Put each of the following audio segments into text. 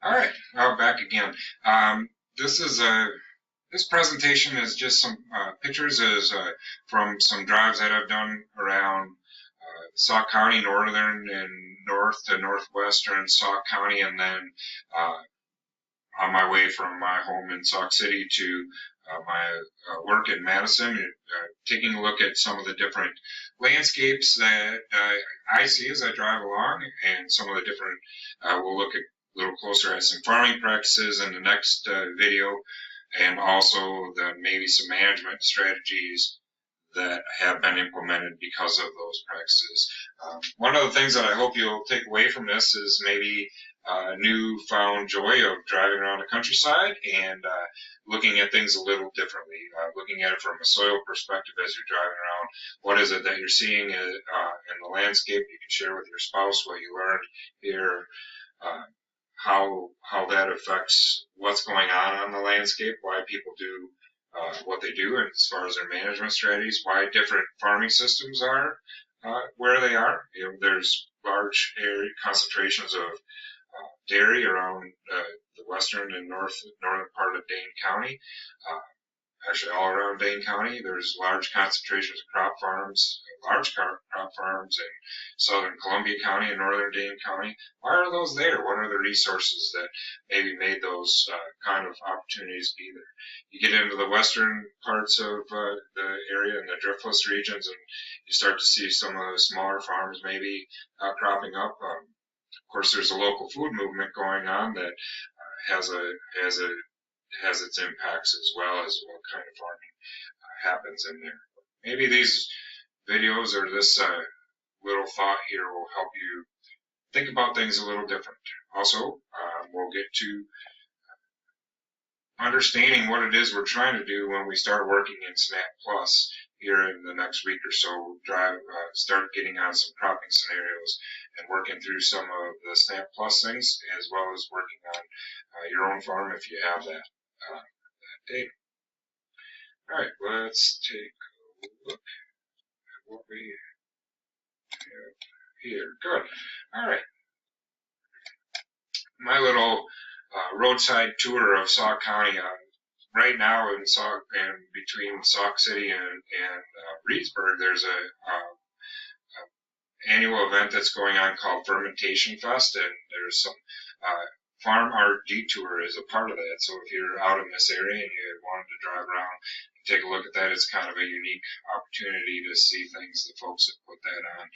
All right, back again. This is this presentation is just some pictures is from some drives that I've done around Sauk County, northern and north to northwestern Sauk County, and then on my way from my home in Sauk City to my work in Madison, taking a look at some of the different landscapes that I see as I drive along, and some of the different. We'll look at a little closer at some farming practices in the next video, and also maybe some management strategies that have been implemented because of those practices. One of the things that I hope you'll take away from this is maybe newfound joy of driving around the countryside and looking at things a little differently, looking at it from a soil perspective as you're driving around. What is it that you're seeing in the landscape? You can share with your spouse what you learned here, how that affects what's going on the landscape, why people do what they do, and as far as their management strategies, why different farming systems are where they are. There's large area concentrations of dairy around the western and northern part of Dane County. Actually, all around Dane County, there's large concentrations of crop farms, large crop farms in southern Columbia County and northern Dane County. Why are those there? What are the resources that maybe made those kind of opportunities be there? You get into the western parts of the area and the driftless regions, and you start to see some of the smaller farms maybe cropping up. Of course, there's a local food movement going on that has its impacts as well as what kind of farming happens in there. Maybe these videos or this little thought here will help you think about things a little different. Also, we'll get to understanding what it is we're trying to do when we start working in SNAP Plus here in the next week or so. Start getting on some cropping scenarios and working through some of the SNAP Plus things, as well as working on your own farm if you have that data. All right, let's take a look at what we have here. Good. All right. My little roadside tour of Sauk County. Right now in Sauk, and between Sauk City and Reedsburg, there's a annual event that's going on called Fermentation Fest, and there's some farm art detour is a part of that. So if you're out in this area and you wanted to drive around and take a look at that, it's kind of a unique opportunity to see things. The folks that put that on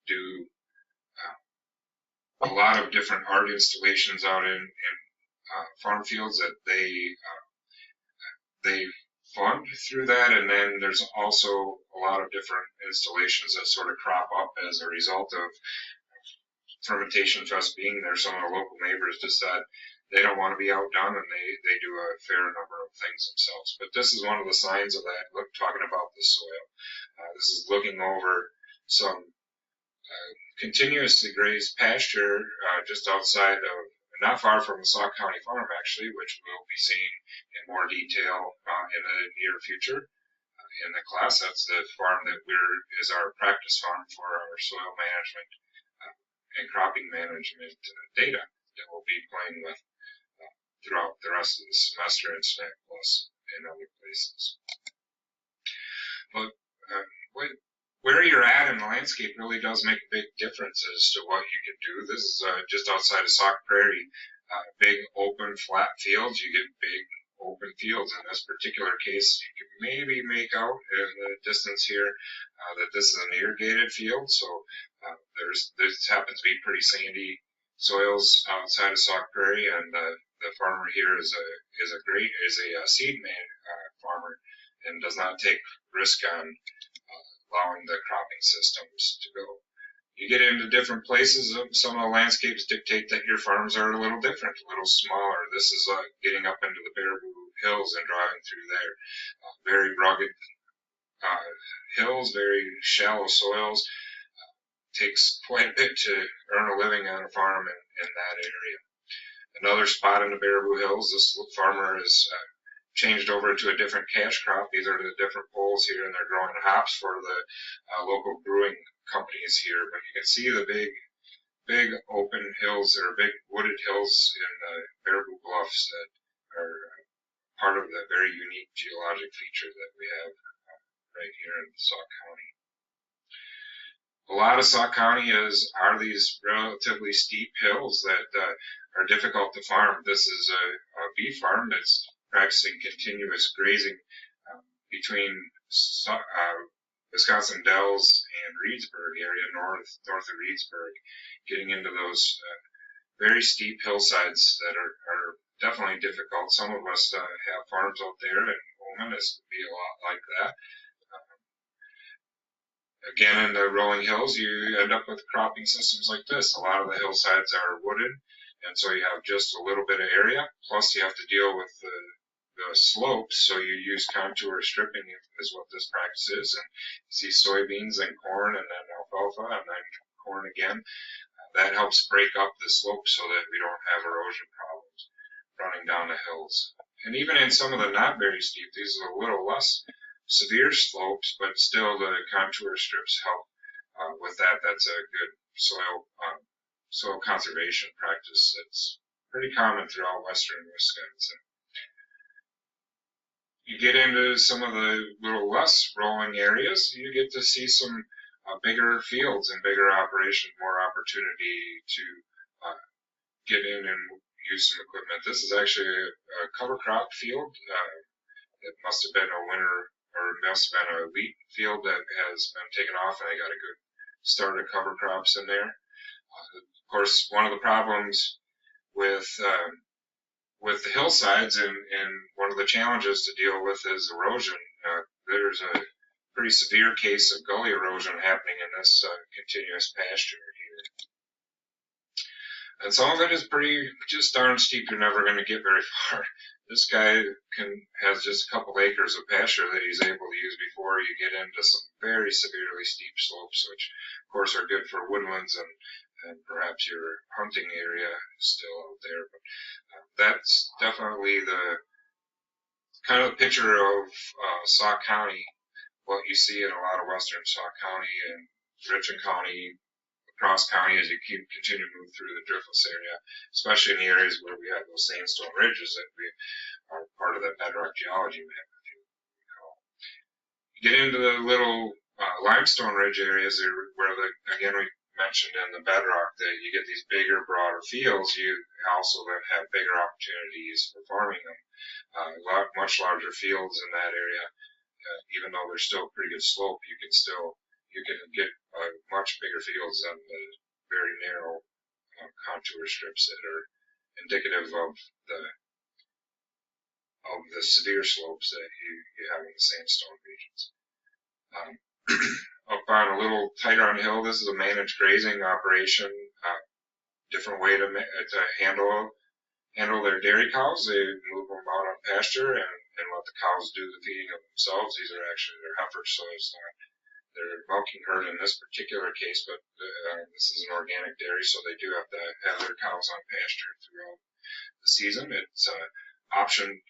do a lot of different art installations out in farm fields that they fund through that, and then there's also a lot of different installations that sort of crop up as a result of Fermentation Fest being there. Some of the local neighbors decide they don't want to be outdone, and they do a fair number of things themselves. But this is one of the signs of that. Look, talking about the soil. This is looking over some continuously grazed pasture just outside of, not far from the Sauk County Farm, actually, which we'll be seeing in more detail in the near future in the class. That's the farm that is our practice farm for our soil management and cropping management data that we'll be playing with throughout the rest of the semester in SNAP Plus and other places. But where you're at in the landscape really does make a big difference as to what you can do. This is just outside of Sauk Prairie, big open flat fields. You get big open fields. In this particular case, you can maybe make out in the distance here that this is an irrigated field. So this happens to be pretty sandy soils outside of Sauk Prairie, and the farmer here is a seed farmer and does not take risk on allowing the cropping systems to go. You get into different places, some of the landscapes dictate that your farms are a little different, a little smaller. This is getting up into the Baraboo Hills and driving through there. Very rugged hills, very shallow soils. Takes quite a bit to earn a living on a farm in that area. Another spot in the Baraboo Hills, this farmer is changed over to a different cash crop. These are the different poles here, and they're growing hops for the local brewing companies here. But you can see the big big open hills or big wooded hills in the Baraboo Bluffs that are part of the very unique geologic feature that we have right here in Sauk County. A lot of Sauk County are these relatively steep hills that are difficult to farm. This is a beef farm that's practicing continuous grazing between Wisconsin Dells and Reedsburg area, north of Reedsburg, getting into those very steep hillsides that are definitely difficult. Some of us have farms out there, and Oman is to be a lot like that. Again, in the rolling hills, you end up with cropping systems like this. A lot of the hillsides are wooded, and so you have just a little bit of area. Plus, you have to deal with the slopes, so you use contour stripping is what this practice is. And you see soybeans and corn, and then alfalfa, and then corn again. That helps break up the slope so that we don't have erosion problems running down the hills. And even in some of the not very steep, these are a little less severe slopes, but still the contour strips help with that. That's a good soil conservation practice that's pretty common throughout western Wisconsin. You get into some of the little less rolling areas, you get to see some bigger fields and bigger operations, more opportunity to get in and use some equipment. This is actually a cover crop field. It must have been a winter, or it must have been a wheat field that has been taken off, and I got a good start of cover crops in there. Of course, one of the problems with the hillsides and one of the challenges to deal with is erosion. There's a pretty severe case of gully erosion happening in this continuous pasture here. And some of it is just darn steep. You're never going to get very far. This guy has just a couple acres of pasture that he's able to use before you get into some very severely steep slopes, which of course are good for woodlands and perhaps your hunting area is still out there. But that's definitely the kind of picture of Sauk County, what you see in a lot of western Sauk County and Richland County, across county as you continue to move through the driftless area, especially in the areas where we have those sandstone ridges that we are part of that bedrock geology map, if you recall. You get into the little limestone ridge areas where, again, we mentioned in the bedrock that you get these bigger, broader fields. You also then have bigger opportunities for farming them. Much larger fields in that area, even though there's still a pretty good slope, you can get much bigger fields than the very narrow contour strips that are indicative of the severe slopes that you have in the sandstone regions. Up on a little tighter on the hill, this is a managed grazing operation. Different way to handle their dairy cows. They move them out on pasture and let the cows do the feeding of themselves. These are actually their heifers, so it's not their milking herd in this particular case, but this is an organic dairy, so they do have to have their cows on pasture throughout the season. It's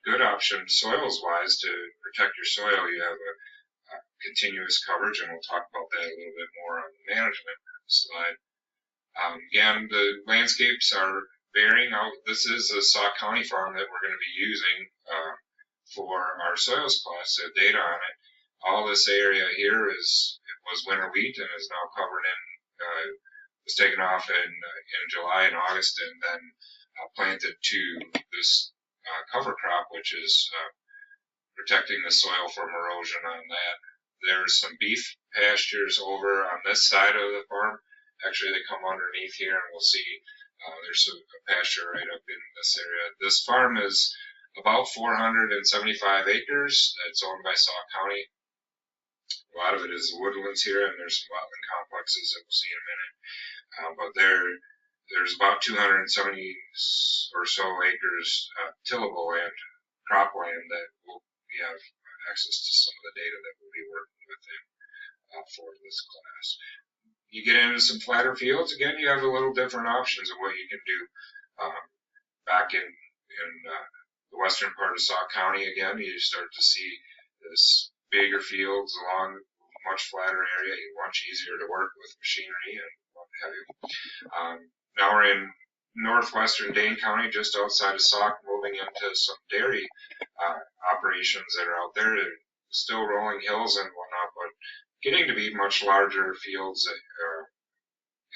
good option soils-wise to protect your soil. You have a continuous coverage, and we'll talk about that a little bit more on the management slide. Again, the landscapes are varying out. This is a Sauk County farm that we're going to be using for our soils class, so data on it. All this area here was winter wheat and is now covered in, was taken off in July and August and then planted to this cover crop, which is protecting the soil from erosion on that. There's some beef pastures over on this side of the farm. Actually, they come underneath here, and we'll see there's a pasture right up in this area. This farm is about 475 acres. It's owned by Sauk County. A lot of it is woodlands here, and there's some wetland complexes that we'll see in a minute. But there's about 270 or so acres tillable land, cropland, that we have access to some of the data that we'll be working with for this class. You get into some flatter fields, again, you have a little different options of what you can do. Back in the western part of Sauk County, again, you start to see this bigger fields along a much flatter area, much easier to work with machinery and have you. Now we're in northwestern Dane County, just outside of Sauk, moving into some dairy operations that are out there. Still rolling hills and whatnot, but getting to be much larger fields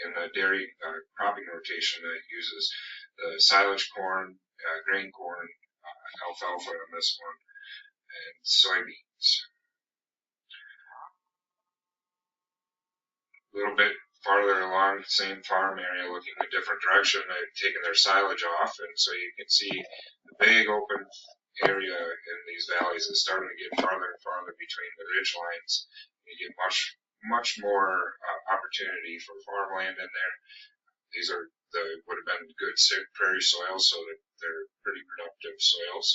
in the dairy cropping rotation that uses the silage corn, grain corn, alfalfa on this one, and soybeans. A little bit farther along, same farm area, looking a different direction. They've taken their silage off, and so you can see the big open area in these valleys is starting to get farther and farther between the ridge lines. You get much more opportunity for farmland in there. These are would have been good prairie soils, so that they're pretty productive soils.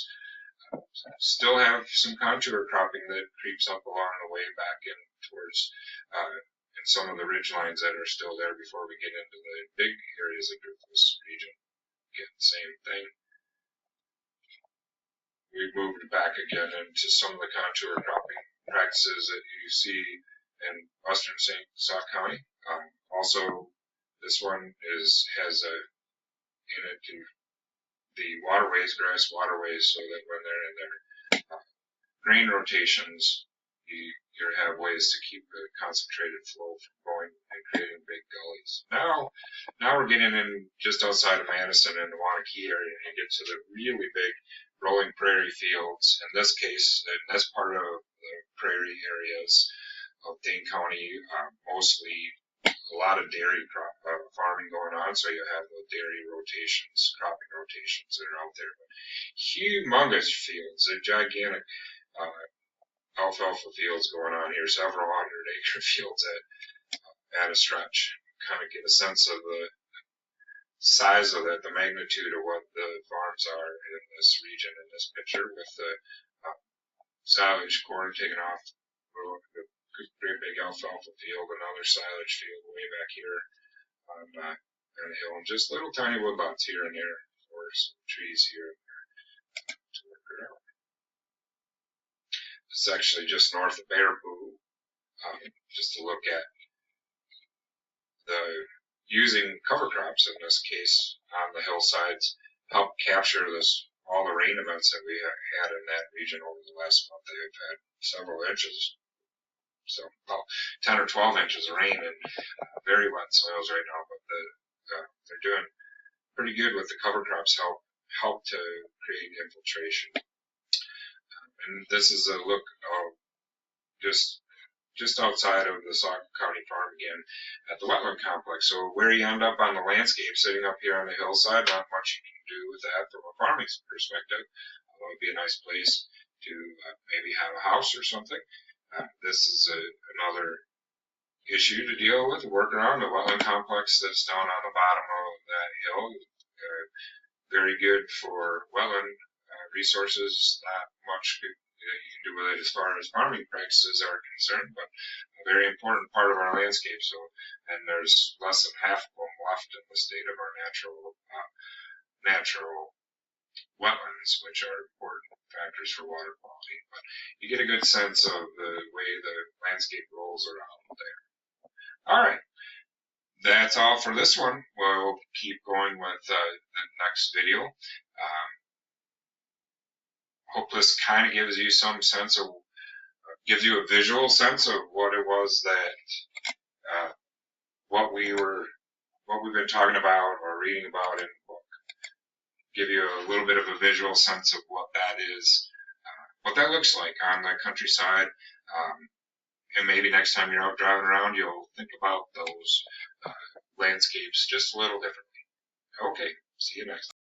Still have some contour cropping that creeps up along the way back in towards and some of the ridge lines that are still there before we get into the big areas of this region. Get the same thing. We moved back again into some of the contour cropping practices that you see in western St. Sauk County. Also, this one has in it the waterways, grass waterways, so that when they're in their grain rotations, you have ways to keep the concentrated flow from going and creating big gullies. Now we're getting in just outside of Madison in the Waunakee area, and you get to the really big rolling prairie fields. In this case, in this part of the prairie areas of Dane County, mostly a lot of dairy farming going on, so you have the dairy rotations, cropping rotations that are out there. But humongous fields, they're gigantic alfalfa fields going on here, several 100-acre fields at a stretch. Kind of get a sense of the size of it, the magnitude of what the farms are in this region in this picture, with the silage corn taken off the great big alfalfa field, another silage field way back here on the hill, and just little tiny woodlots here and there, or some trees here and there to work it out. It's actually just north of Baraboo, just to look at the using cover crops in this case on the hillsides help capture all the rain events that we had in that region over the last month. They've had several inches, so about 10 or 12 inches of rain and very wet soils right now, but they're doing pretty good with the cover crops help to create infiltration. And this is a look of just outside of the Sauk County farm again at the wetland complex. So where you end up on the landscape, sitting up here on the hillside, not much you can do with that from a farming perspective. Although it'd be a nice place to maybe have a house or something. This is another issue to deal with, working on the wetland complex that's down on the bottom of that hill. Very good for wetland resources, not much you can do with it as far as farming practices are concerned, but a very important part of our landscape. So, and there's less than half of them left in the state of our natural wetlands, which are important factors for water quality. But you get a good sense of the way the landscape rolls around there. All right. That's all for this one. We'll keep going with the next video. Hope this kind of gives you some sense of, gives you a visual sense of what it was that, what we've been talking about or reading about in the book. Give you a little bit of a visual sense of what that is, what that looks like on the countryside. And maybe next time you're out driving around, you'll think about those landscapes just a little differently. Okay, see you next time.